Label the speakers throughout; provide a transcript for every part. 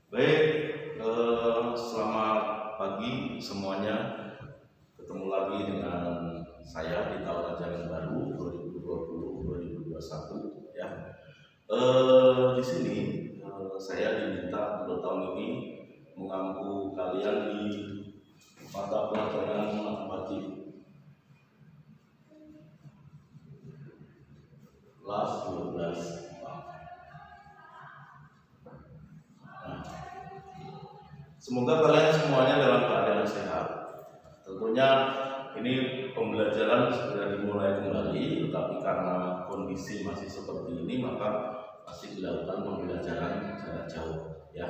Speaker 1: Baik, selamat pagi semuanya. Ketemu lagi dengan saya di tahun ajaran baru 2020-2021 ya. Di sini saya diminta untuk tahun ini mengampu kalian di mata pelajaran matematik kelas 12. Semoga kalian semuanya dalam keadaan sehat. Tentunya ini pembelajaran sudah dimulai kembali, tetapi karena kondisi masih seperti ini, maka masih dilakukan pembelajaran jarak jauh. Ya.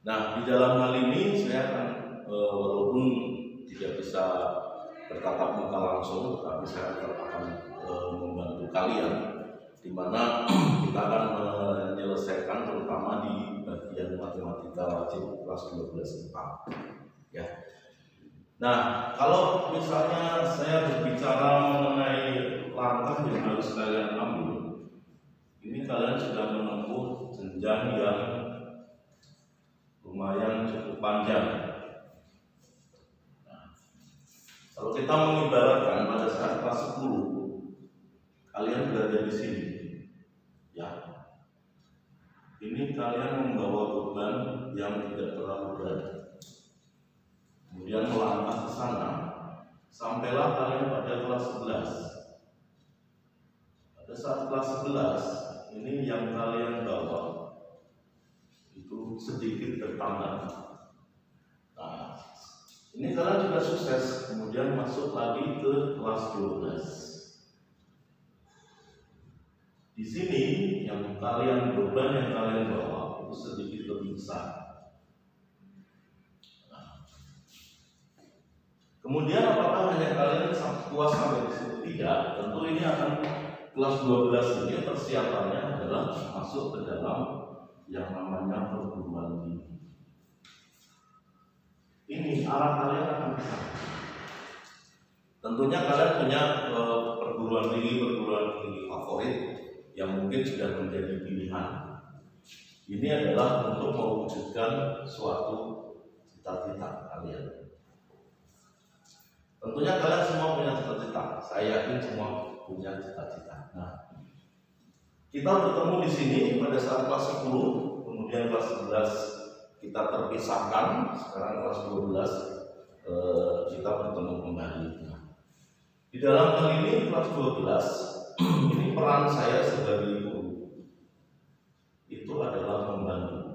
Speaker 1: Nah, di dalam hal ini saya akan walaupun tidak bisa bertatap muka langsung, tetapi saya tetap akan membantu kalian, di mana kita akan menyelesaikan terutama di bagian matematika wajib kelas 12 IPA. Ya. Nah, kalau misalnya saya berbicara mengenai langkah yang harus kalian ambil, ini kalian sudah menempuh jenjang yang lumayan cukup panjang. Nah, kalau kita mengibaratkan pada saat kelas 10, kalian berada di sini, ya. Ini kalian membawa beban yang tidak terlalu berat. Kemudian melangkah ke sana, sampailah kalian pada kelas 11. Pada saat kelas 11, ini yang kalian bawa itu sedikit bertambah. Nah, ini kalian sudah sukses, kemudian masuk lagi ke kelas 12. Di sini yang beban yang kalian bawa itu sedikit lebih besar. Nah, kemudian apakah hanya kalian puas sampai di situ? Tidak. Tentu ini akan kelas 12 ini persiapannya adalah masuk ke dalam yang namanya perguruan tinggi. Ini arah kalian akan ke sana. Tentunya kalian punya perguruan tinggi favorit yang mungkin sudah menjadi pilihan. Ini adalah untuk mewujudkan suatu cita-cita kalian. Tentunya kalian semua punya cita-cita. Saya yakin semua punya cita-cita. Nah, kita bertemu di sini pada saat kelas 10, kemudian kelas 11 kita terpisahkan. Sekarang kelas 12 kita bertemu kembali. Nah, di dalam hal ini kelas 12 ini peran saya sebagai guru itu adalah membantu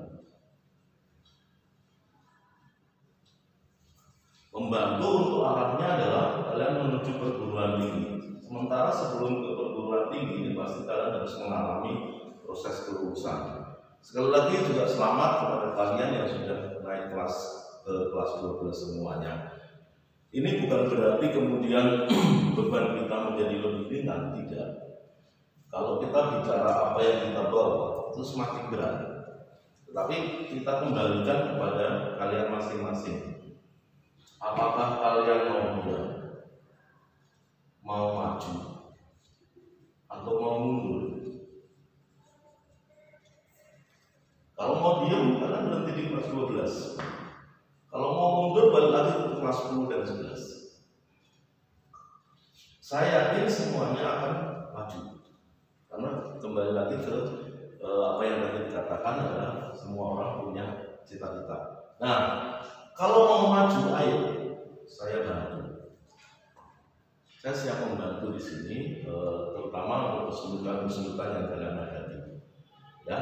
Speaker 1: untuk arahnya adalah kalian menuju perguruan tinggi. Sementara sebelum ke perguruan tinggi ini pasti kalian harus mengalami proses kelulusan. Sekali lagi juga selamat kepada kalian yang sudah naik kelas 12 semuanya. Ini bukan berarti kemudian beban kita menjadi lebih ringan, tidak. Kalau kita bicara apa yang kita bawa itu semakin berat. Tetapi kita kembalikan kepada kalian masing-masing. Apakah kalian mau diam, mau maju, atau mau mundur? Kalau mau diam, kalian berhenti di kelas 12. Kalau mau mundur, balik lagi ke kelas 10 dan 11. Saya yakin semuanya akan maju. Karena kembali lagi ke apa yang tadi dikatakan adalah semua orang punya cita-cita. Nah, kalau mau maju, ayo saya bantu. Saya siap membantu di sini, terutama untuk kesulitan-kesulitan yang kalian hadapi. Ya,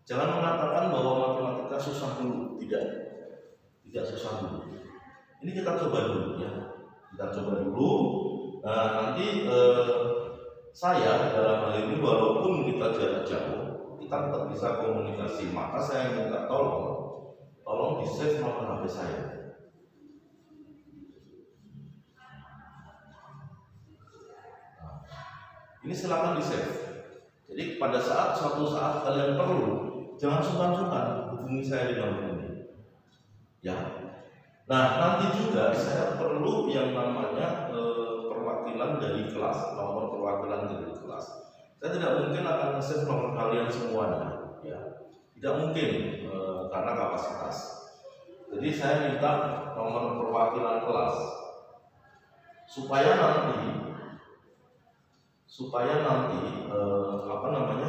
Speaker 1: jangan mengatakan bahwa matematika susah dulu, tidak susah dulu. Ini kita coba dulu ya, kita coba dulu. Nah, nanti saya dalam hal ini walaupun kita jarak jauh, kita tetap bisa komunikasi. Maka saya minta tolong di save nomor HP saya. Nah, ini silakan di save. Jadi pada suatu saat kalian perlu, jangan sungkan-sungkan hubungi saya di nomor ini. Ya. Nah, nanti juga saya perlu yang namanya perwakilan dari kelas, nomor perwakilan dari kelas. Saya tidak mungkin akan nge-save nomor kalian semuanya, ya. Tidak mungkin karena kapasitas. Jadi saya minta nomor perwakilan kelas supaya nanti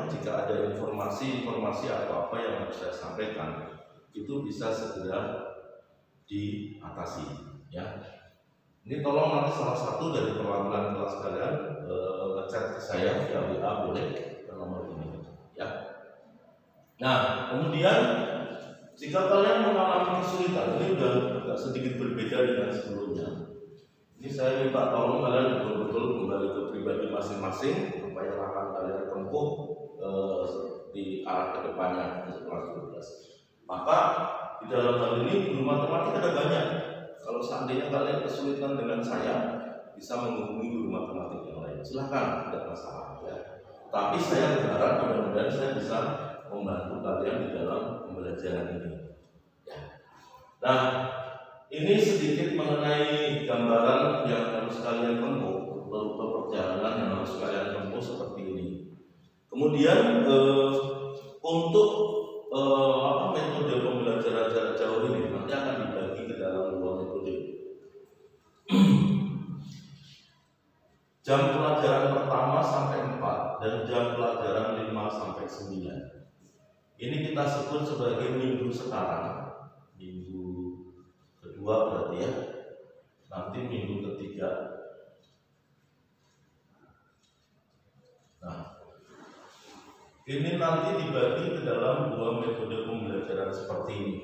Speaker 1: jika ada informasi atau apa yang harus saya sampaikan itu bisa segera diatasi, ya. Ini tolong nanti salah satu dari perwakilan kelas kalian ngechat ke saya via WA boleh ke nomor ini, ya. Nah, kemudian jika kalian mengalami kesulitan, ini sudah agak sedikit berbeda dengan sebelumnya. Ini saya minta tolong kalian betul-betul kembali ke pribadi masing-masing supaya akan kalian tempuh di arah kedepannya untuk kelas 12. Maka di dalam hal ini guru matematik ada banyak. Kalau seandainya kalian kesulitan dengan saya, bisa menghubungi guru matematik yang lain. Silahkan, tidak masalah, ya. Tapi saya berharap mudah-mudahan saya bisa membantu kalian di dalam pembelajaran ini, ya. Nah, ini sedikit mengenai gambaran yang harus kalian tempuh, rute perjalanan yang harus kalian tempuh seperti ini. Kemudian untuk metode pembelajaran jarak jauh ini nanti akan dibagi ke dalam dua metode. Jam pelajaran pertama sampai 4 dan jam pelajaran 5 sampai 9. Ini kita sebut sebagai minggu sekarang, minggu kedua berarti, ya. Nanti minggu ketiga. Nah, ini nanti dibagi ke dalam dua metode pembelajaran seperti ini.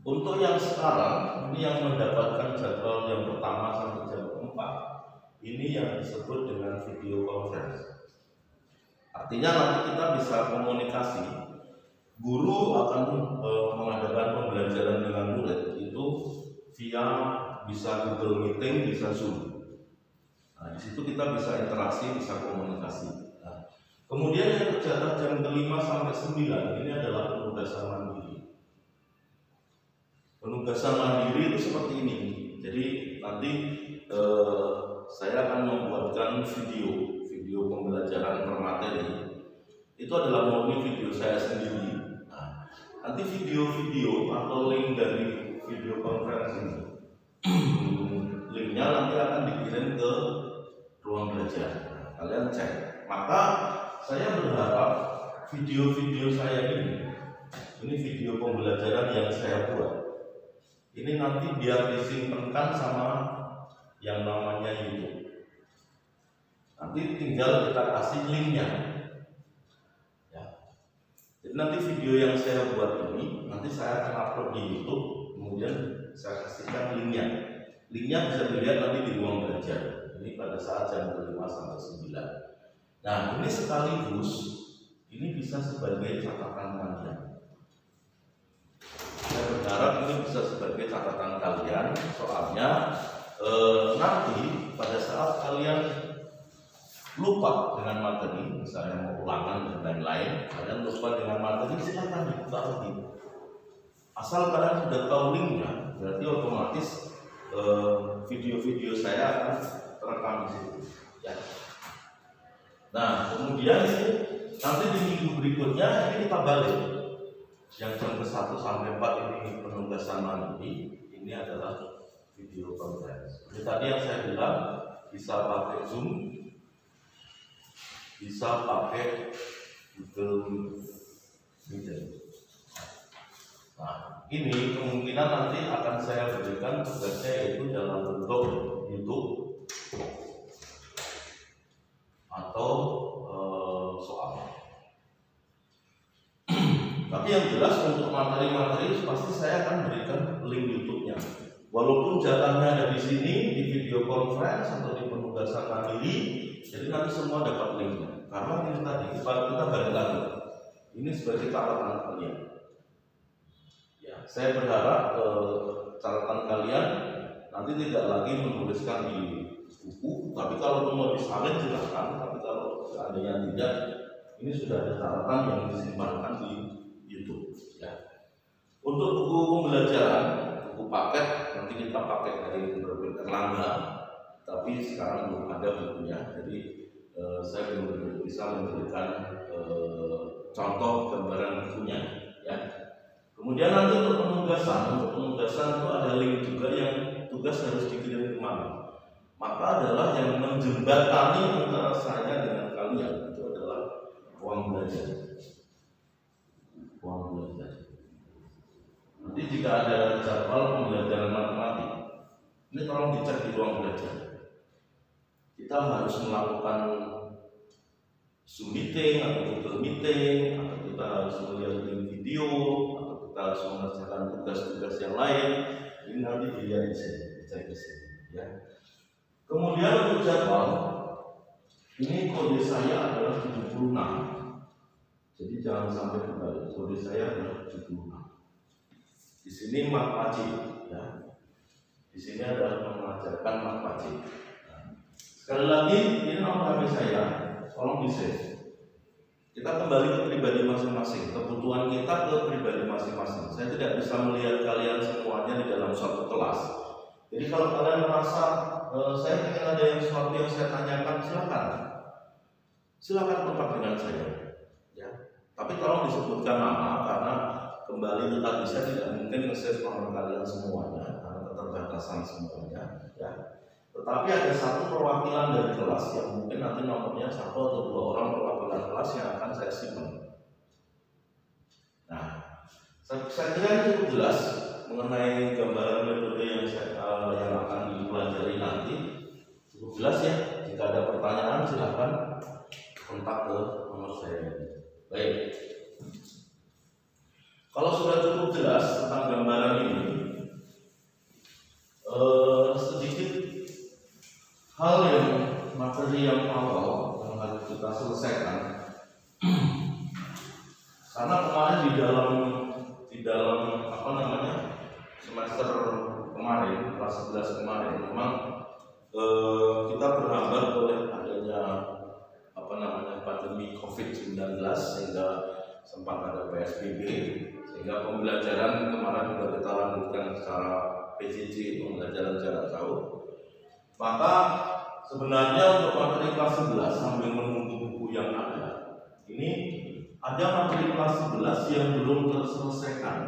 Speaker 1: Untuk yang sekarang, ini yang mendapatkan jadwal yang pertama sampai jam 4. Ini yang disebut dengan video conference. Artinya nanti kita bisa komunikasi. Guru akan mengadakan pembelajaran dengan murid itu via bisa Google Meeting, bisa Zoom. Nah, di situ kita bisa interaksi, bisa komunikasi. Nah, kemudian yang tercatat jam 5 sampai 9 ini adalah penugasan mandiri. Penugasan mandiri itu seperti ini. Jadi nanti saya akan membuatkan video pembelajaran per materi. Itu adalah murni video saya sendiri. Nah, nanti video-video atau link dari video conference ini, linknya nanti akan dikirim ke ruang belajar. Nah, kalian cek. Maka saya berharap video-video saya ini video pembelajaran yang saya buat, ini nanti biar disimpankan sama yang namanya YouTube. Nanti tinggal kita kasih linknya, ya. Jadi nanti video yang saya buat ini nanti saya akan upload di YouTube, kemudian saya kasihkan linknya. Linknya bisa dilihat nanti di ruang belajar. Ini pada saat jam 5 sampai 9. Nah, ini sekaligus ini bisa sebagai catatan kalian. Saya berharap ini bisa sebagai catatan kalian, soalnya nanti pada saat kalian lupa dengan materi, misalnya mau ulangan dan lain-lain, kalian lupa dengan materi, silakan dibuka lagi. Asal kalian sudah tahu linknya, berarti otomatis video-video saya akan terekam di situ, ya. Nah, kemudian nanti di minggu berikutnya ini kita balik. Yang jam ke-1 sampai 4 ini penugasan mandiri, ini adalah video conference. Jadi tadi yang saya bilang bisa pakai Zoom, bisa pakai Google Meet. Nah, ini kemungkinan nanti akan saya berikan tugasnya yaitu dalam bentuk YouTube atau soal. Tapi yang jelas untuk materi-materi pasti saya akan berikan link YouTube-nya. Walaupun jatahnya ada di sini, di video conference atau di penugasan mandiri, jadi nanti semua dapat linknya. Karena ini tadi kita balik lagi. Ini sebagai catatan kalian. Ya, saya berharap catatan kalian nanti tidak lagi menuliskan di buku, tapi kalau mau disalin silakan. Tapi kalau seandainya tidak, ini sudah ada catatan yang disimpankan di YouTube. Ya. Untuk buku pembelajaran, buku paket nanti kita pakai dari Penerbit Erlangga, tapi sekarang belum ada bukunya, jadi saya belum bisa memberikan contoh gambaran bukunya. Kemudian nanti untuk penugasan itu ada link juga yang tugas harus dikirim kemana. Maka adalah yang menjembatani antara saya dengan kalian itu adalah ruang belajar. Nanti jika ada jadwal pembelajaran matematik, ini tolong dicek di ruang belajar. Kita harus melakukan Zoom meeting atau Google meeting, atau kita harus melihat link video, atau kita harus mengerjakan tugas-tugas yang lain. Ini nanti dilihat di sini, dicek di sini, ya. Kemudian untuk jadwal, ini kode saya adalah 76. Jadi jangan sampai kembali. Kode saya adalah 76. Di sini mak wajib, ya. Di sini adalah mengajarkan mak wajib. Sekali lagi, ini nomor HP saya, tolong di-save. Kita kembali ke pribadi masing-masing, kebutuhan kita ke pribadi masing-masing. Saya tidak bisa melihat kalian semuanya di dalam suatu kelas. Jadi kalau kalian merasa saya ingin ada yang sesuatu yang saya tanyakan, silakan kontak dengan saya, ya. Tapi tolong disebutkan nama, karena kembali tadi saya tidak mungkin nge-save nomor kalian semuanya karena keterbatasan semuanya, ya. Tetapi ada satu perwakilan dari kelas yang mungkin nanti nomornya 1 atau 2 orang perwakilan kelas yang akan saya simpan. Nah, saya kira ini cukup jelas mengenai gambaran metode yang akan dipelajari nanti. Cukup jelas ya. Jika ada pertanyaan silakan kontak ke nomor saya. Baik. Kalau sudah cukup jelas tentang gambaran ini, sedikit hal yang materi yang awal yang harus kita selesaikan. Karena kemarin di dalam semester kemarin, kelas 11 kemarin, memang kita berhambat oleh adanya pandemi COVID-19 sehingga sempat ada PSBB, sehingga pembelajaran kemarin juga kita lanjutkan secara PJJ, pembelajaran jarak jauh. Maka sebenarnya untuk materi kelas 11 sambil menunggu buku yang ada, ini ada materi kelas 11 yang belum terselesaikan.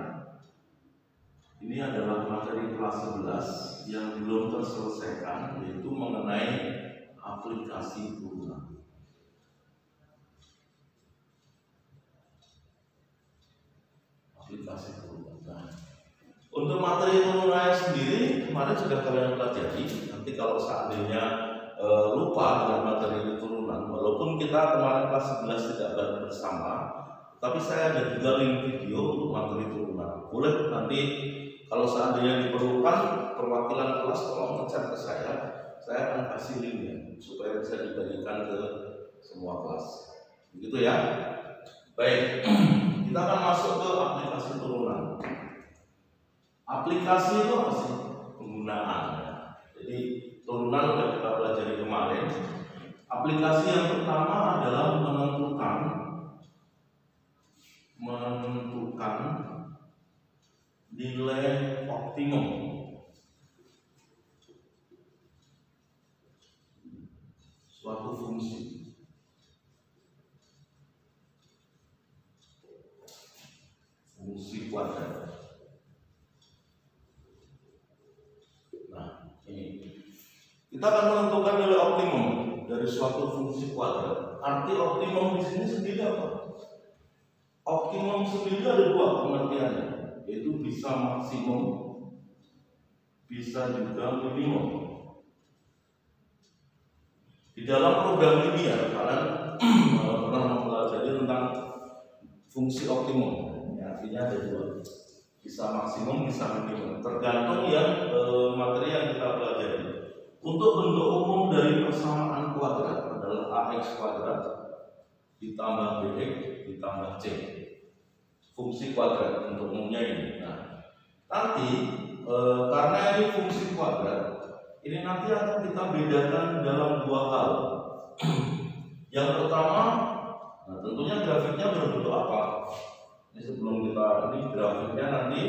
Speaker 1: Ini adalah materi kelas 11 yang belum terselesaikan, yaitu mengenai aplikasi turunan. Nah, untuk materi turunannya sendiri kemarin sudah kalian pelajari. Nanti kalau seandainya lupa dengan materi turunan, walaupun kita kemarin kelas 11 tidak bersama, tapi saya ada juga link video untuk materi turunan. Boleh nanti kalau seandainya diperlukan perwakilan kelas tolong ngechat ke saya akan kasih linknya supaya bisa dibagikan ke semua kelas. Begitu ya. Baik, kita akan masuk ke aplikasi turunan. Aplikasi itu apa sih? Penggunaan. Jadi turunan sudah kita pelajari kemarin. Aplikasi yang pertama adalah menentukan nilai optimum. Suatu fungsi. Fungsi kuadrat. Nah, ini kita akan menentukan nilai optimum dari suatu fungsi kuadrat. Arti optimum di sini sendiri apa? Optimum sendiri ada 2 pengertiannya, yaitu bisa maksimum, bisa juga minimum. Di dalam program linear kalian pernah mempelajari tentang fungsi optimum. Artinya ada 2, bisa maksimum, bisa minimum, tergantung yang materi yang kita pelajari. Untuk bentuk umum dari persamaan kuadrat adalah ax kuadrat ditambah bx ditambah c. Fungsi kuadrat untuk umumnya ini. Nah, nanti karena ini fungsi kuadrat, ini nanti akan kita bedakan dalam 2 hal. Yang pertama, nah tentunya grafiknya berbentuk apa? Ini sebelum kita ini grafiknya nanti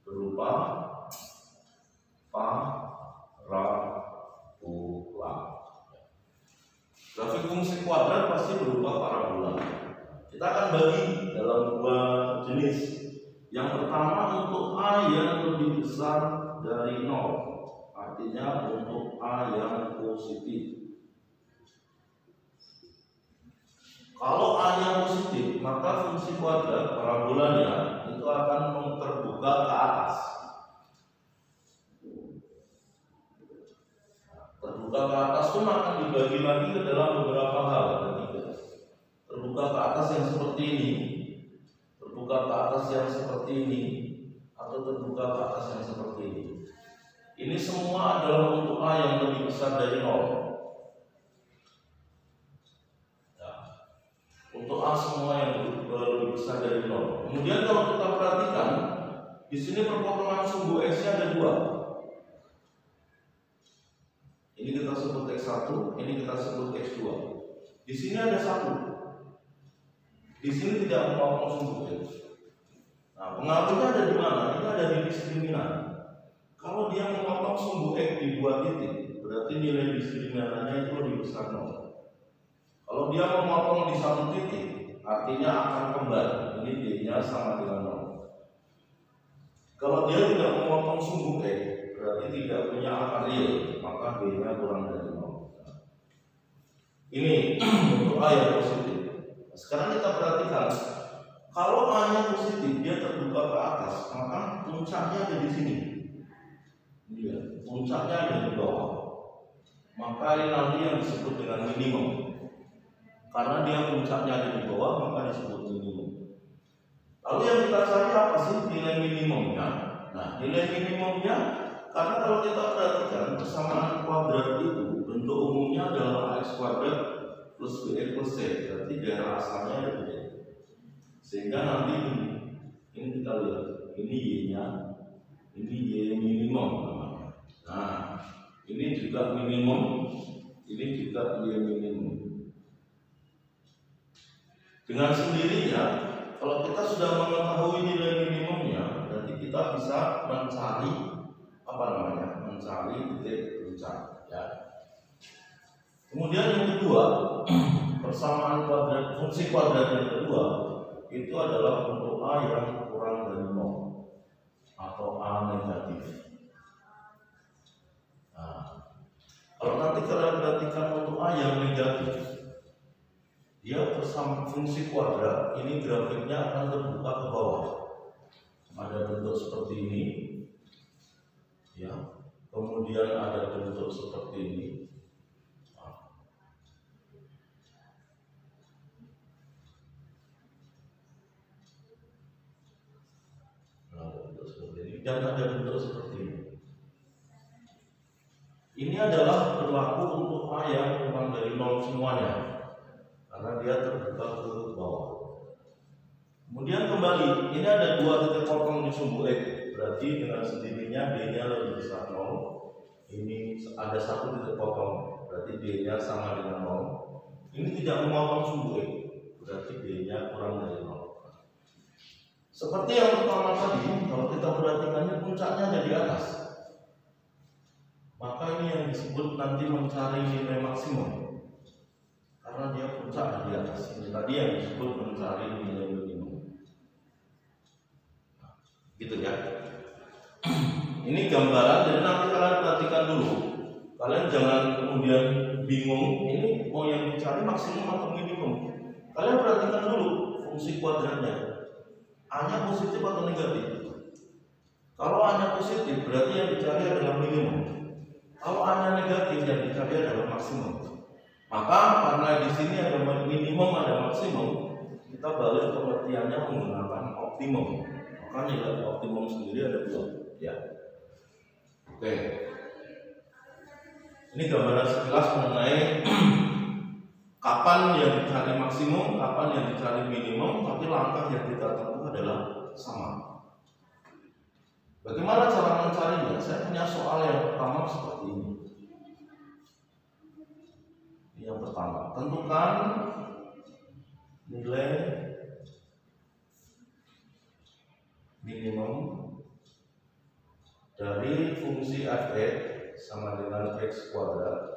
Speaker 1: berupa parabola. Grafik fungsi kuadrat pasti berupa parabola. Kita akan bagi dalam 2 jenis. Yang pertama untuk A yang lebih besar dari 0, artinya untuk A yang positif. Kalau A yang positif, maka fungsi kuadrat parabolanya itu akan terbuka ke atas. Terbuka ke atas pun akan dibagi lagi ke dalam beberapa hal, ada 3. Terbuka ke atas yang seperti ini, terbuka ke atas yang seperti ini, atau terbuka ke atas yang seperti ini. Ini semua adalah untuk A yang lebih besar dari 0. Untuk A semua yang lebih besar dari 0. Kemudian kalau kita perhatikan, di sini perpotongan sumbu X-nya ada 2. Ini kita sebut X1, ini kita sebut X2. Di sini ada 1. Di sini tidak memotong sumbu X. Nah, pengaruhnya ada di mana? Ini ada di diskriminan. Kalau dia memotong sumbu X di 2 titik, berarti nilai diskriminannya itu lebih besar 0. Kalau dia memotong di 1 titik, artinya akan kembar. Ini D-nya sama dengan 0. Kalau dia tidak memotong sumbu X, berarti tidak punya akar real, maka D-nya kurang dari 0. Ini untuk A yang positif. Sekarang kita perhatikan, kalau A-nya positif, dia terbuka ke atas, maka puncaknya ada di sini. Lihat, puncaknya ada di bawah. Maka ini nanti yang disebut dengan minimum. Karena dia puncaknya ada di bawah, maka disebut minimum. Lalu yang kita cari apa sih nilai minimumnya? Nah, nilai minimumnya, karena kalau kita perhatikan persamaan kuadrat itu bentuk umumnya adalah AX kuadrat plus BX plus C. Berarti daerah asalnya ada di sini. Sehingga nanti ini kita lihat, ini Y-nya, ini Y minimum namanya. Nah, ini juga minimum, ini juga Y minimum. Dengan sendirinya, kalau kita sudah mengetahui nilai minimumnya, berarti kita bisa mencari mencari titik puncak. Ya. Kemudian yang kedua, persamaan kuadrat, fungsi kuadrat yang kedua itu adalah untuk A yang kurang dari 0 atau A negatif. Nah, kalau nanti kalian perhatikan untuk A yang negatif, dia bersama fungsi kuadrat, ini grafiknya akan terbuka ke bawah. Ada bentuk seperti ini, ya. Kemudian ada bentuk seperti ini. Nah, ada bentuk seperti ini dan ada bentuk seperti ini. Ini adalah berlaku untuk A yang kurang dari 0 semuanya, karena dia terbuka ke bawah. Kemudian kembali, ini ada 2 titik potong di sumbu X, berarti dengan sendirinya D-nya lebih besar 0. Ini ada 1 titik potong, berarti D-nya sama dengan 0. Ini tidak memotong sumbu X, berarti D-nya kurang dari 0. Seperti yang pertama tadi, kalau kita perhatikannya puncaknya ada di atas. Maka ini yang disebut nanti mencari nilai maksimum. Karena dia puncak ada di atas. Ini tadi yang disebut mencari nilai minimum. Nah, gitu ya. Ini gambaran, jadi nanti kalian perhatikan dulu. Kalian jangan kemudian bingung, ini mau yang dicari maksimum atau minimum. Kalian perhatikan dulu fungsi kuadratnya. A-nya positif atau negatif? Kalau A-nya positif, berarti yang dicari adalah minimum. Kalau A-nya negatif, yang dicari adalah maksimum. Maka karena di sini ada minimum, ada maksimum, kita balik pengertiannya menggunakan optimum. Maka nilai optimum sendiri ada 2. Ya. Oke. Ini gambaran sekilas mengenai kapan yang dicari maksimum, kapan yang dicari minimum, tapi langkah yang kita tempuh adalah sama. Bagaimana cara mencarinya? Saya punya soal yang pertama seperti ini. Yang pertama, tentukan nilai minimum dari fungsi f(x) sama dengan x kuadrat.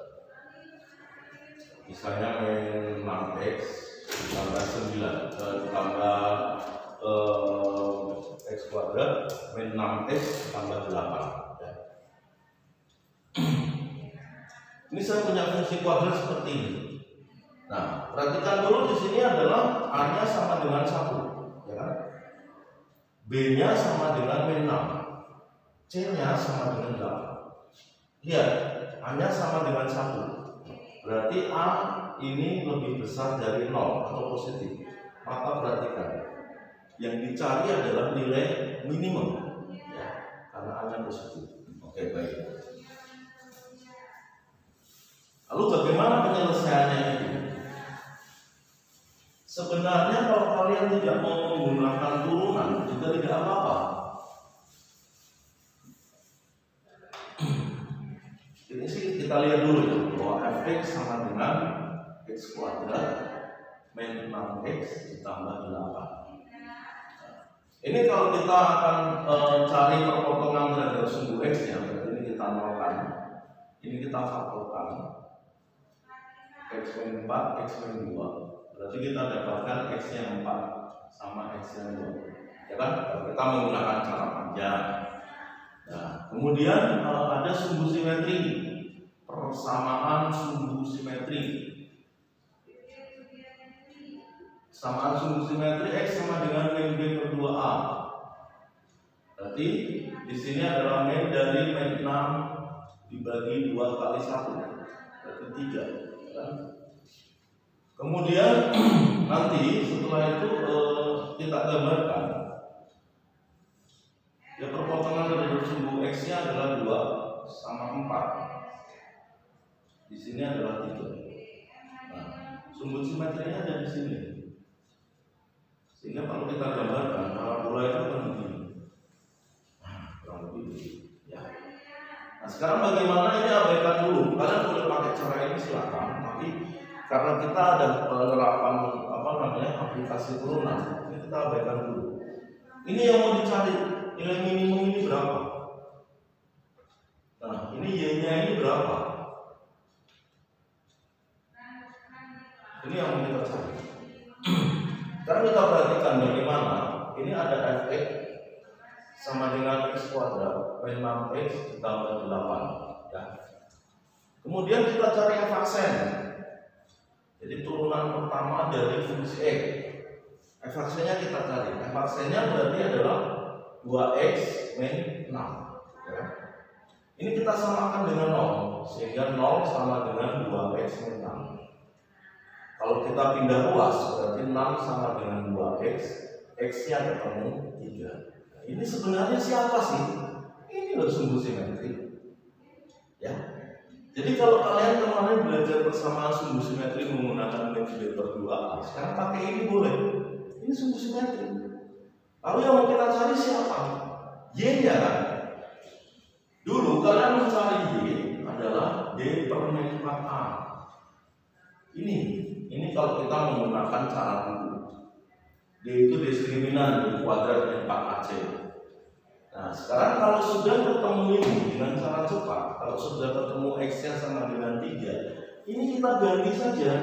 Speaker 1: Misalnya min 6x ditambah 9 ditambah x min 6x ditambah 8 ya. Ini saya punya fungsi kuadrat seperti ini. Nah, perhatikan dulu di sini adalah A-nya sama dengan 1, ya kan? B-nya sama dengan min 6, C-nya sama dengan 8. Lihat, A-nya sama dengan 1. Berarti A ini lebih besar dari 0 atau positif. Maka perhatikan, yang dicari adalah nilai minimum, ya, karena A-nya positif. Oke, baik. Lalu bagaimana penyelesaiannya itu? Sebenarnya kalau kalian tidak mau menggunakan turunan juga tidak apa-apa. Ini sih kita lihat dulu ya, bahwa fx sama dengan x kuadrat min 6x ditambah 8. Ini kalau kita akan cari perpotongan terhadap sumbu x nya, berarti ini kita nolkan, ini kita faktorkan x min 4, x min 2. Berarti kita dapatkan x nya 4 sama x nya 2. Ya kan? Kalau kita menggunakan cara panjang. Nah, kemudian ada sumbu simetri, persamaan sumbu simetri. Samaan sumbu simetri x sama dengan min b per 2a. Berarti di sini adalah min dari min 6 dibagi 2 kali 1. Berarti 3. Kemudian nanti setelah itu kita gambarkan ya, perpotongan dari sumbu x nya adalah 2 sama 4. Di sini adalah 3. Nah, sumbu simetrinya ada di sini. Sehingga kalau kita gambarkan parabola itu kan begini. Nah, kurang lebih ya. Nah, sekarang bagaimana ini abaikan dulu. Kalian boleh pakai cara ini silakan, tapi karena kita ada penerapan aplikasi turunan, ini kita abaikan dulu. Ini yang mau dicari, nilai minimum ini berapa? Nah, ini y-nya ini berapa? Ini yang mau kita cari. Sekarang kita perhatikan bagaimana ini ada fx sama dengan x kuadrat min 6x ditambah 8 ya. Kemudian kita cari f-aksen. Jadi turunan pertama dari fungsi x. F-aksennya kita cari. F-aksennya berarti adalah 2x min 6 ya. Ini kita samakan dengan 0, sehingga 0 sama dengan 2x min 6. Kalau kita pindah ruas berarti 6 sama dengan 2x, x-nya ketemu 3. Ini sebenarnya siapa sih? Ini loh sumbu simetri. Ya. Jadi kalau kalian kemarin belajar bersama sumbu simetri menggunakan min b per 2a, sekarang pakai ini boleh. Ini sumbu simetri. Lalu yang mau kita cari siapa? Y-nya kan? Dulu kalian mencari Y adalah d per min 4a. Ini kalau kita menggunakan cara dulu. D itu diskriminan di kuadrat min 4ac. Nah, sekarang kalau sudah ketemu ini dengan cara cepat, kalau sudah ketemu x-nya sama dengan 3, ini kita ganti saja.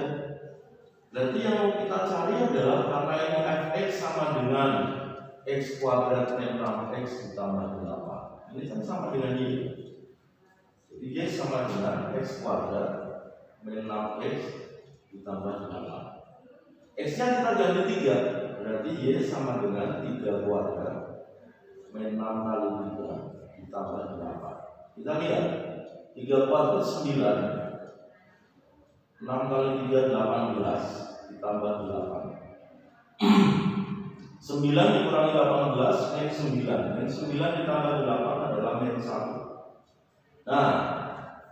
Speaker 1: Berarti yang mau kita cari adalah karena ini fx sama dengan x kuadrat min 6x ditambah 8. Ini kan sama dengan y. Jadi y sama dengan x kuadrat min 6x ditambah 8. X-nya kita ganti 3, berarti y sama dengan 3 kuadrat min 6 kali 3 ditambah 8. Kita lihat 3 kuadrat 9, 6 kali 3 18 ditambah 8. 9 dikurangi 18 min 9. Min 9 ditambah 8 adalah min 1. Nah,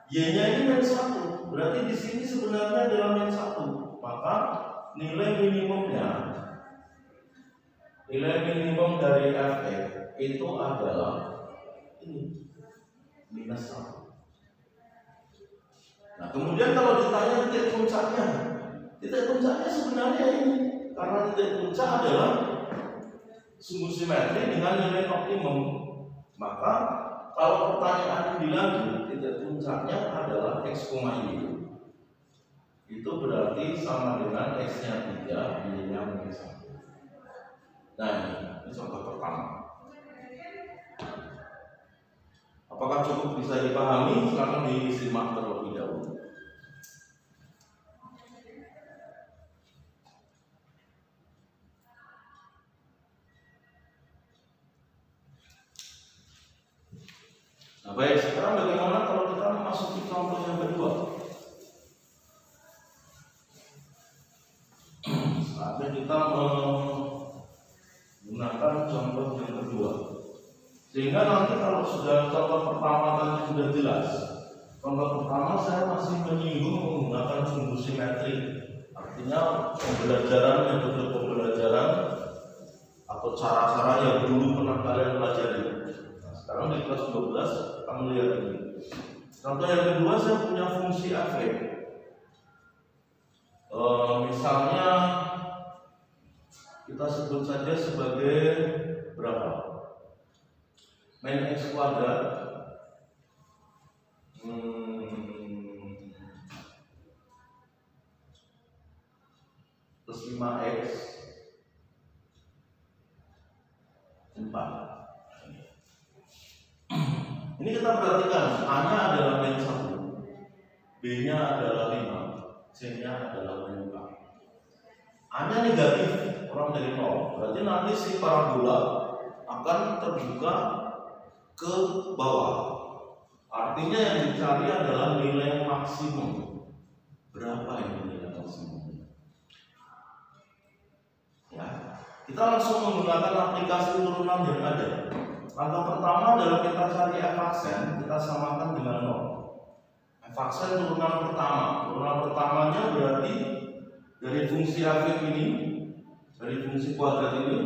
Speaker 1: y-nya ini min 1. Berarti di sini sebenarnya adalah min 1. Maka nilai minimum dari fx itu adalah ini minus 1. Nah, kemudian kalau ditanya titik puncaknya sebenarnya ini, karena titik puncak adalah sumbu simetri dengan nilai optimum. Maka kalau pertanyaan dilanjut, titik puncaknya adalah x, y. Itu berarti sama dengan x-nya 3, y-nya minus 1. Nah, ini contoh pertama. Apakah cukup bisa dipahami? Silakan disimak terlebih dahulu. Nah baik, sekarang bagaimana kalau kita memasuki contoh yang kedua? Saatnya kita menggunakan contoh yang kedua. Sehingga nanti kalau sudah contoh pertama tadi sudah jelas, contoh pertama saya masih menyinggung menggunakan sumbu simetri. Artinya pembelajaran, metode pembelajaran atau cara-cara yang dulu pernah kalian pelajari. Nah, sekarang di kelas 12 kita melihat ini. Contoh yang kedua, saya punya fungsi f. Misalnya kita sebut saja sebagai berapa? Min x kuadrat plus 5x 4. Ini kita perhatikan, A-nya adalah min 1, B-nya adalah 5, C-nya adalah min 4. A-nya negatif, kurang dari 0. Berarti nanti si parabola akan terbuka ke bawah. Artinya yang dicari adalah nilai maksimum. Berapa ini nilai maksimum? Ya, kita langsung menggunakan aplikasi turunan yang ada. Langkah pertama adalah kita cari f aksen, kita samakan dengan 0. F aksen turunan pertama. Turunan pertamanya berarti dari fungsi f ini, dari fungsi kuadrat ini.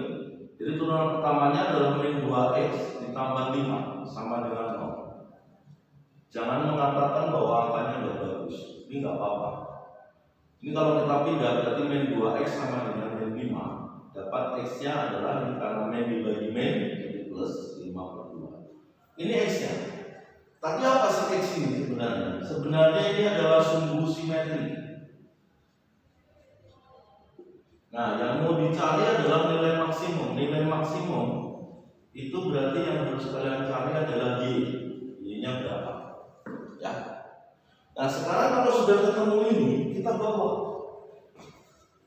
Speaker 1: Jadi turunan pertamanya adalah min 2x ditambah 5 sama dengan 0. Jangan mengatakan bahwa angkanya tidak bagus. Ini nggak apa-apa. Ini kalau kita pindah berarti min 2x sama dengan min 5. Dapat x-nya adalah ini karena min dibagi min jadi plus 5/2. Ini x-nya. Tapi apa sih x ini sebenarnya? Sebenarnya ini adalah sumbu simetri. Nah, yang mau dicari adalah nilai maksimum. Nilai maksimum itu berarti yang harus kalian cari adalah y. Y-nya berapa? Ya. Nah, sekarang kalau sudah ketemu ini, kita bawa.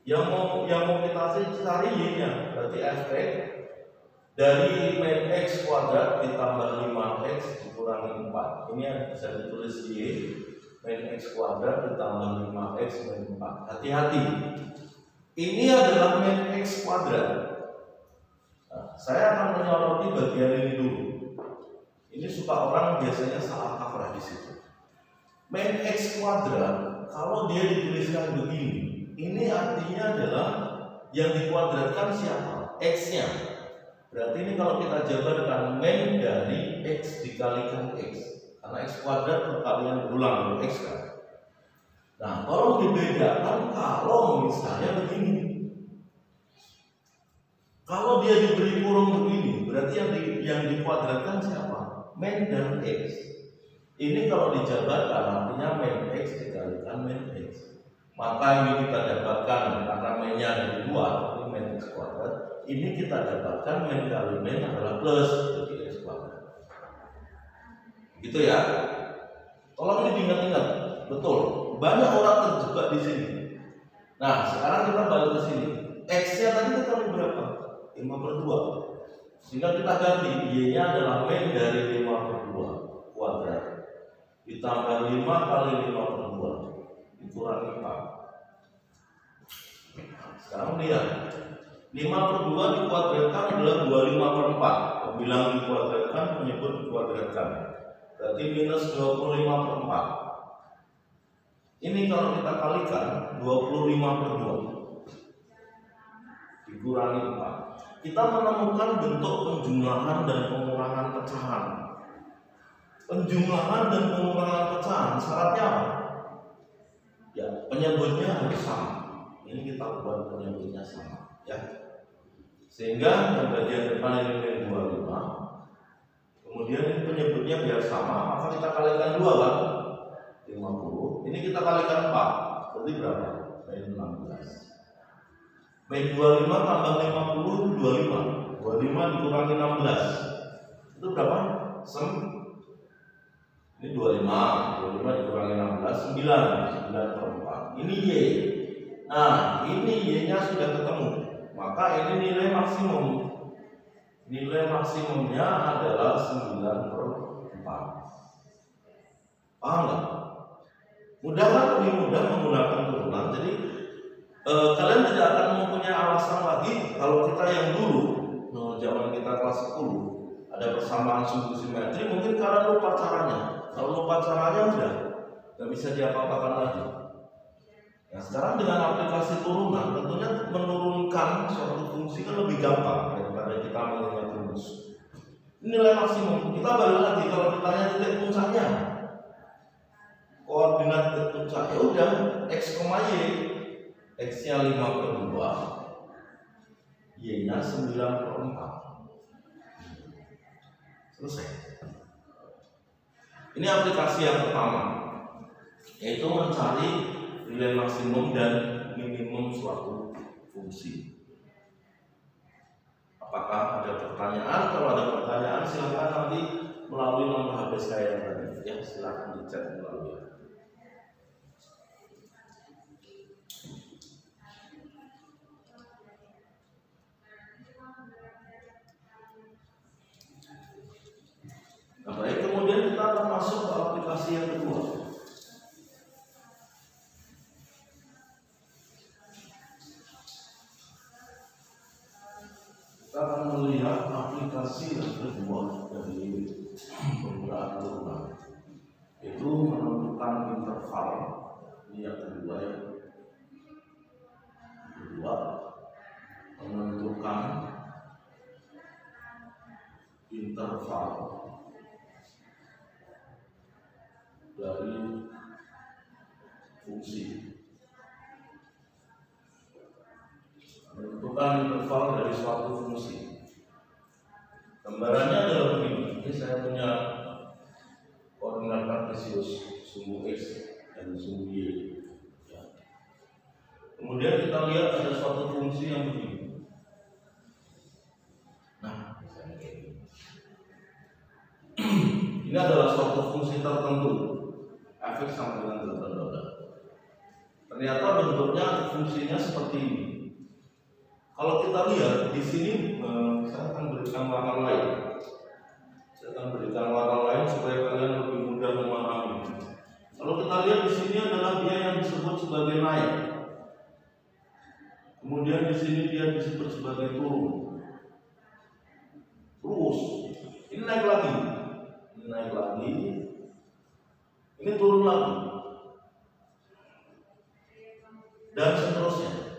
Speaker 1: Yang mau kita cari y-nya. Berarti f dari min x kuadrat ditambah 5x dikurangi 4. Ini yang bisa ditulis y. Min x kuadrat ditambah 5x min 4. Hati-hati. Ini adalah min x kuadrat. Nah, saya akan menyoroti bagian ini dulu. Ini suka orang biasanya salah kaprah di situ. Min x kuadrat kalau dia dituliskan begini, ini artinya adalah yang dikuadratkan siapa? X-nya. Berarti ini kalau kita jabarkan min dari x dikalikan x, karena x kuadrat perkalian berulang x kan. Nah, tolong dibedakan kalau misalnya begini. Kalau dia diberi kurung begini, berarti yang dikuadratkan siapa? Min dan x. Ini kalau dijabarkan artinya min x dikalikan min x. Maka ini kita dapatkan karena min-nya ada di luar, ini min x kuadrat. Ini kita dapatkan min kali min adalah plus dari x kuadrat. Gitu ya. Tolong ini diingat-ingat, betul. Banyak orang terjebak di sini. Nah, sekarang kita balik ke sini. X-nya tadi kita berapa? 5/2. Sehingga kita ganti y-nya adalah min dari 5/2 kuadrat ditambah 5 kali 5/2 dikurangi 4. Sekarang lihat, 5/2 dikuadratkan adalah 25/4. Pembilang dikuadratkan, penyebut dikuadratkan. Berarti minus 25/4. Ini kalau kita kalikan 25/2 dikurangi 4. Kita menemukan bentuk penjumlahan dan pengurangan pecahan. Penjumlahan dan pengurangan pecahan syaratnya apa? Ya, penyebutnya harus sama. Ini kita buat penyebutnya sama, ya. Sehingga yang bagian depan ini min 25. Kemudian ini penyebutnya biar sama, maka kita kalikan 2 kan? 50. Ini kita kalikan 4. Berarti berapa? Min 16. Min 25 tambah 50 itu 25. 25 dikurangi 16. Itu berapa? 9. Nah, ini Y-nya sudah ketemu, maka ini nilai maksimum. Nilai maksimumnya adalah 9/4. Paham nggak? Mudah kan? Lebih mudah menggunakan turunan. Jadi kalian tidak akan mempunyai alasan lagi kalau kita yang dulu, zaman kita kelas 10, ada persamaan sumbu simetri, mungkin kalian lupa caranya. Kalau lupa caranya udah nggak bisa diapa-apakan lagi. Nah, sekarang dengan aplikasi turunan, tentunya menurunkan suatu fungsi kan lebih gampang daripada kita mengingat rumus. Nilai maksimum, kita balik lagi kalau ditanya titik puncaknya, koordinat titik puncak, ya udah x, y, x-nya 5/2, y-nya 9/4. Selesai. Ini aplikasi yang pertama, yaitu mencari nilai maksimum dan minimum suatu fungsi. Apakah ada pertanyaan? Kalau ada pertanyaan silahkan nanti melalui nomor HP saya yang tadi, ya silahkan di chat melalui. Nah, baik, kemudian kita akan masuk ke aplikasi yang kedua. Kita akan melihat aplikasi yang kedua dari penggunaan turunan, itu menentukan interval. Ini yang kedua ya. Kedua, menentukan interval dari fungsi. Menentukan interval dari suatu fungsi. Gambarannya adalah begini. Ini saya punya koordinat kartesius sumbu x dan sumbu y. Ya. Kemudian kita lihat ada suatu fungsi yang begini. Nah, misalnya kayak gini. Ini adalah suatu fungsi tertentu, f(x) sama dengan 8. Ternyata bentuknya fungsinya seperti ini. Kalau kita lihat di sini, saya akan berikan warna lain. Saya akan berikan warna lain supaya kalian lebih mudah memahami. Kalau kita lihat di sini adalah dia yang disebut sebagai naik. Kemudian di sini dia disebut sebagai turun. Terus, ini naik lagi. Ini naik lagi. Ini turun lagi. Dan seterusnya.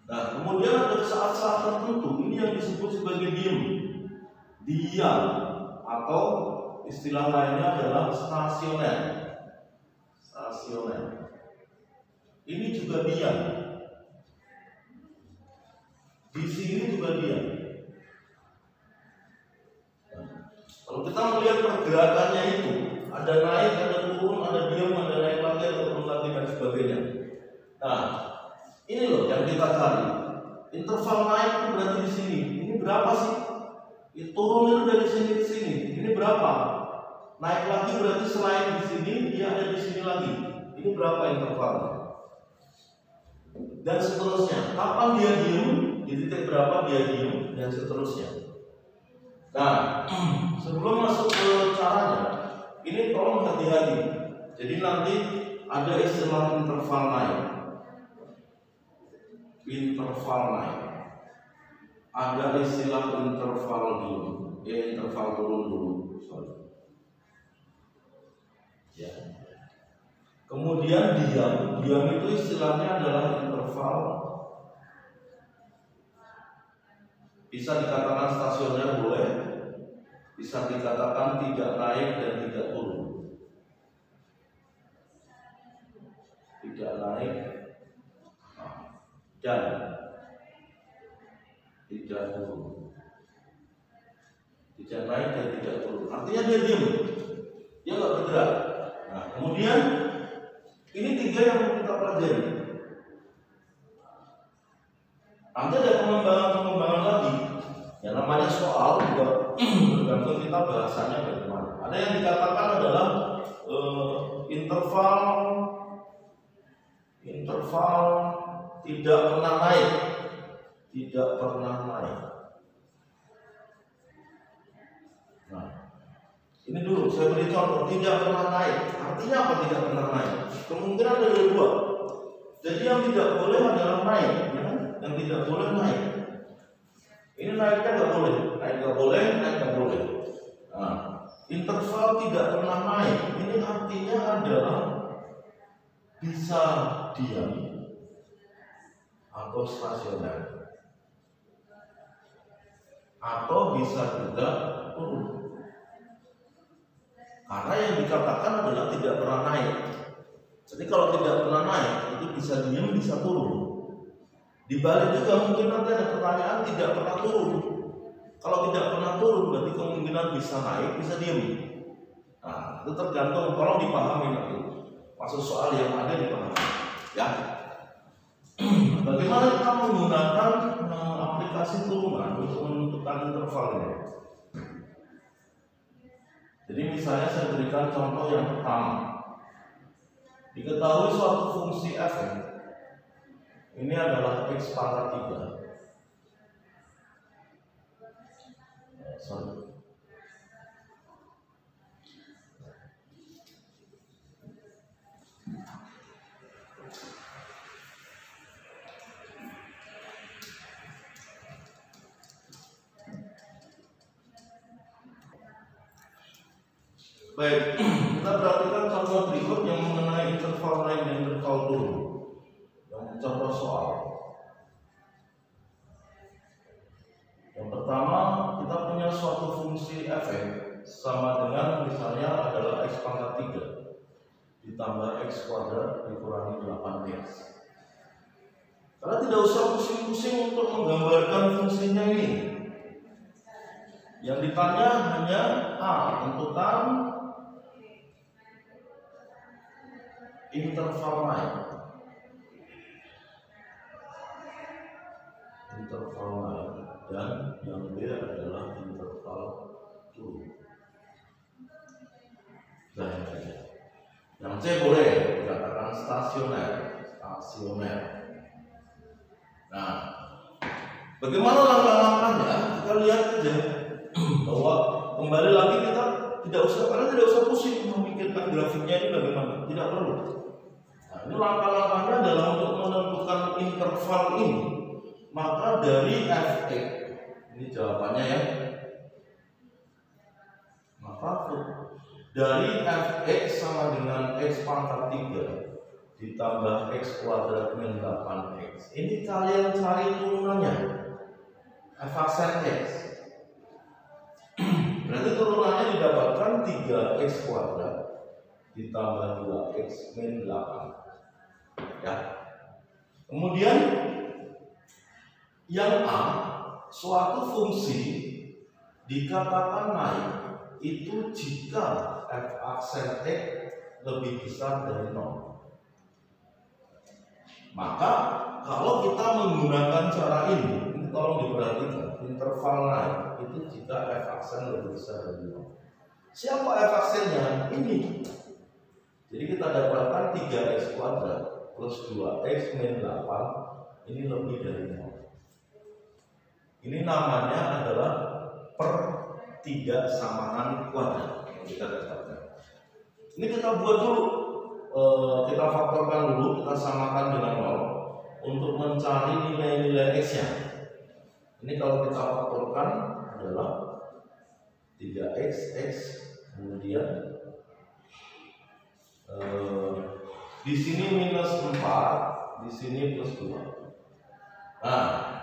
Speaker 1: Nah, kemudian ada saat-saat tertentu ini yang disebut sebagai diam, atau istilah lainnya adalah stasioner. Ini juga diam. Di sini juga diam. Nah, kalau kita melihat pergerakannya itu, ada naik, ada turun, ada diam, ada naik lagi, ada turun lagi dan sebagainya. Nah, ini loh yang kita cari. Interval naik itu berarti di sini. Ini berapa sih? Turun itu dari sini ke sini. Ini berapa? Naik lagi berarti selain di sini dia ada di sini lagi. Ini berapa intervalnya? Dan seterusnya. Kapan dia diem? Di titik berapa dia diem? Dan seterusnya. Nah, sebelum masuk ke caranya, ini tolong hati-hati. Jadi nanti ada istilah interval naik. Ada istilah interval dulu, interval turun dulu, sorry. Ya. Kemudian diam itu istilahnya adalah interval, bisa dikatakan stasioner boleh, bisa dikatakan tidak naik dan tidak turun, tidak naik dan tidak turun, tidak naik dan tidak turun. Artinya dia diam, dia nggak bergerak. Nah, kemudian ini tiga yang mau kita pelajari. Nanti ada pengembangan lagi. Yang namanya soal juga tergantung kita bahasanya bagaimana. Ada yang dikatakan adalah interval tidak pernah naik. Tidak pernah naik. Nah, ini dulu saya beri contoh, tidak pernah naik. Artinya apa tidak pernah naik? Kemungkinan ada dua. Jadi yang tidak boleh adalah naik, ya kan? Yang tidak boleh naik. Ini naiknya nggak boleh, naik nggak boleh, naik nggak boleh. Nah, interval tidak pernah naik. Ini artinya adalah bisa diam atau stasioner, atau bisa juga turun. Karena yang dikatakan adalah tidak pernah naik. Jadi kalau tidak pernah naik itu bisa diam, bisa turun. Dibalik juga mungkin nanti ada pertanyaan tidak pernah turun. Kalau tidak pernah turun berarti kemungkinan bisa naik, bisa diam. Nah, itu tergantung, tolong dipahami nanti. Maksud soal yang ada dipahami. Ya. Bagaimana kita menggunakan aplikasi turunan untuk menentukan interval ini? Jadi misalnya saya berikan contoh yang pertama. Diketahui suatu fungsi f ini adalah x pangkat 3. Sorry. Baik, kita perhatikan contoh berikut yang mengenai interval naik dan interval turun. Yang contoh soal. Yang pertama, kita punya suatu fungsi f sama dengan misalnya adalah x pangkat 3 ditambah x kuadrat dikurangi 8x. Karena tidak usah pusing-pusing untuk menggambarkan fungsinya ini. Yang ditanya hanya tentukan interval naik. Interval naik dan yang B adalah interval turun. Yang C boleh dikatakan stasioner. Nah, bagaimana langkah-langkahnya? Kita lihat aja bahwa kembali lagi kita tidak usah pusing memikirkan grafiknya ini bagaimana, tidak perlu. Nah, ini langkah-langkahnya adalah untuk menentukan interval ini. Maka dari f(x), ini jawabannya ya. Maka dari f(x) sama dengan x pangkat 3 ditambah x kuadrat min 8x. Ini kalian cari turunannya. F aksen x. Berarti turunannya didapatkan 3x kuadrat ditambah 2x min 8. Ya. Kemudian yang A, suatu fungsi dikatakan naik itu jika f aksen x lebih besar dari 0. Maka kalau kita menggunakan cara ini tolong diperhatikan, interval naik itu jika f aksen lebih besar dari 0. Siapa f aksennya? Ini. Jadi kita dapatkan 3x kuadrat plus 2x min 8 ini lebih dari 0. Ini namanya adalah pertidaksamaan kuadrat yang kita dapatkan. Ini kita buat dulu, kita faktorkan dulu, kita samakan dengan 0 untuk mencari nilai-nilai x-nya. Ini kalau kita faktorkan adalah 3x, x, kemudian di sini minus 4, di sini plus 2. Nah,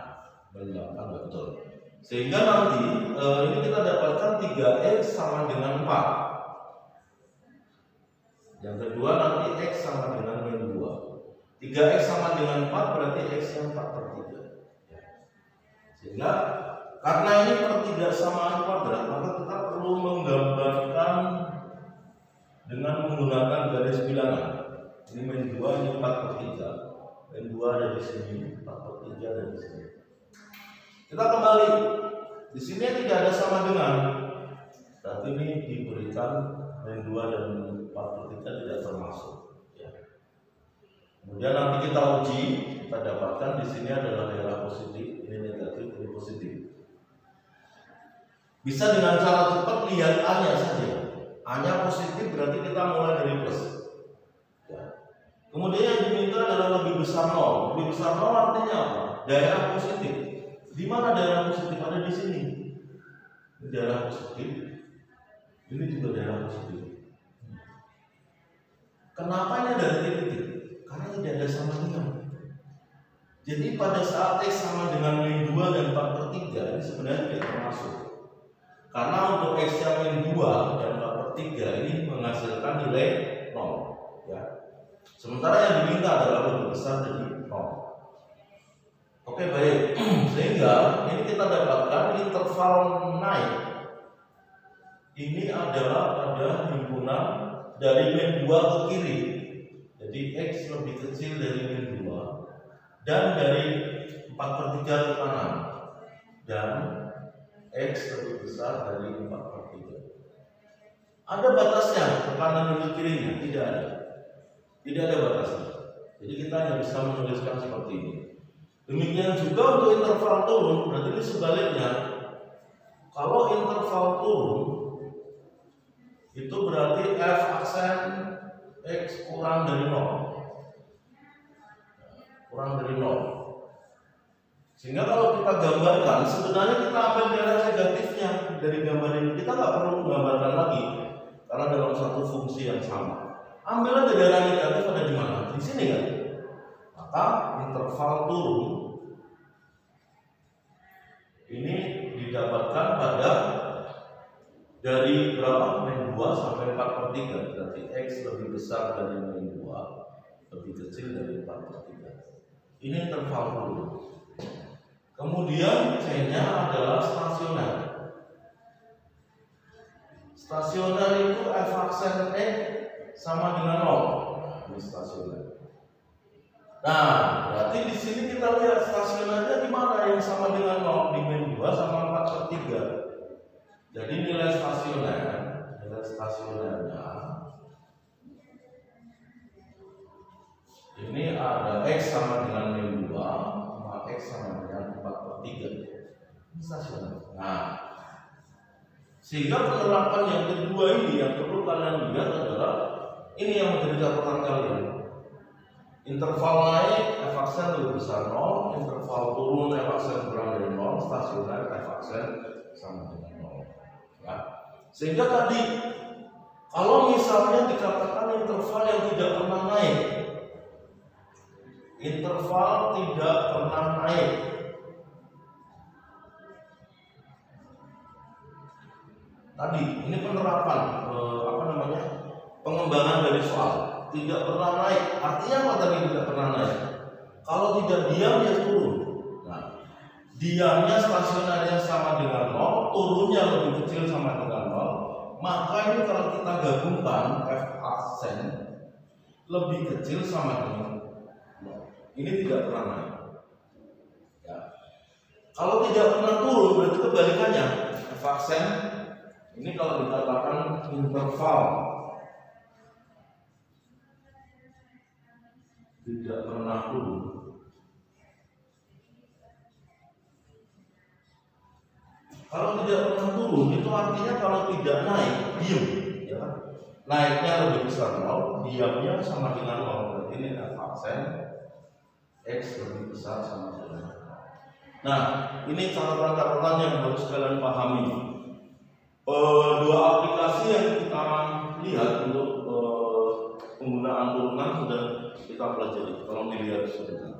Speaker 1: menjawabkan betul. Sehingga nanti ini kita dapatkan 3x sama dengan 4. Yang kedua nanti x sama dengan min 2. 3x sama dengan 4 berarti x-nya 4/3. Sehingga karena ini pertidaksamaan kuadrat, maka kita perlu menggambarkan dengan menggunakan garis bilangan. Ini min 2, ini 4/3. Min 2 ada di sini, 4/3 ada di sini. Kita kembali. Di sini tidak ada sama dengan. Tapi ini diberikan min 2 dan 4/3 tidak termasuk. Ya. Kemudian nanti kita uji kita dapatkan di sini adalah daerah positif, ini negatif, ini positif. Bisa dengan cara cepat lihat A-nya saja. A-nya positif berarti kita mulai dari plus. Ya. Kemudian yang diminta adalah lebih besar 0. Lebih besar 0 artinya apa? Daerah positif. Di mana daerah positif? Ada di sini. Ini daerah positif. Ini juga daerah positif. Kenapa ini ada titik-titik? Karena tidak ada samaannya. Jadi pada saat X sama dengan min 2 dan 4/3 ini sebenarnya tidak termasuk. Karena untuk X yang min 2 dan 4/3 ini menghasilkan nilai 0. Ya. Sementara yang diminta adalah lebih besar dari 0. Oke, baik. Sehingga ini kita dapatkan interval naik. Ini adalah pada himpunan dari min 2 ke kiri. Jadi X lebih kecil dari min 2 dan dari 4/3 ke kanan, dan X lebih besar dari 4/3. Ada batasnya ke kanan dan ke kirinya? Tidak ada. Tidak ada batasnya. Jadi kita hanya bisa menuliskan seperti ini. Demikian juga untuk interval turun, berarti ini sebaliknya. Kalau interval turun itu berarti F aksen X kurang dari 0. Kurang dari 0. Sehingga kalau kita gambarkan, sebenarnya kita ambil daerah negatifnya dari gambar ini. Kita nggak perlu menggambarkan lagi, karena dalam satu fungsi yang sama. Ambil aja daerah negatif ada di mana? Di sini kan? Maka interval turun ini didapatkan pada dari berapa? Min 2 sampai 4/3. Berarti X lebih besar dari min 2, lebih kecil dari 4/3. Ini interval turun. Kemudian C-nya adalah stasioner. Stasioner itu F aksen X sama dengan 0. Ini stasioner. Nah, berarti di sini kita lihat stasionernya di mana yang sama dengan 0, di min 2 sama 4/3. Jadi nilai stasionernya ini ada X sama dengan min 2 sama X sama dengan 4/3. Ini stasioner. Nah, sehingga penerapan yang kedua ini yang perlu kalian lihat adalah ini yang menjadi catatan kalian. Interval naik F aksen lebih besar 0, interval turun F aksen kurang dari 0, stasioner F aksen sama dengan 0. Ya. Sehingga tadi kalau misalnya dikatakan interval yang tidak pernah naik, interval tidak pernah naik, tadi ini penerapan pengembangan dari soal tidak pernah naik. Artinya apa tadi tidak pernah naik? Kalau tidak diam ya turun. Nah, diamnya stasionernya sama dengan 0, turunnya lebih kecil sama dengan 0. Maka ini kalau kita gabungkan F aksen lebih kecil sama dengan 0. Ini tidak pernah naik. Ya. Kalau tidak pernah turun berarti kebalikannya. F aksen ini kalau dikatakan interval tidak pernah turun, kalau tidak pernah turun itu artinya kalau tidak naik diam, ya kan? Naiknya lebih besar 0, diamnya sama dengan 0. Berarti ini F aksen X lebih besar sama dengan 0. Nah, ini catatan-catatan yang harus kalian pahami. Dua aplikasi yang kita lihat untuk penggunaan turunan sudah kita pelajari. Tolong dilihat sebentar.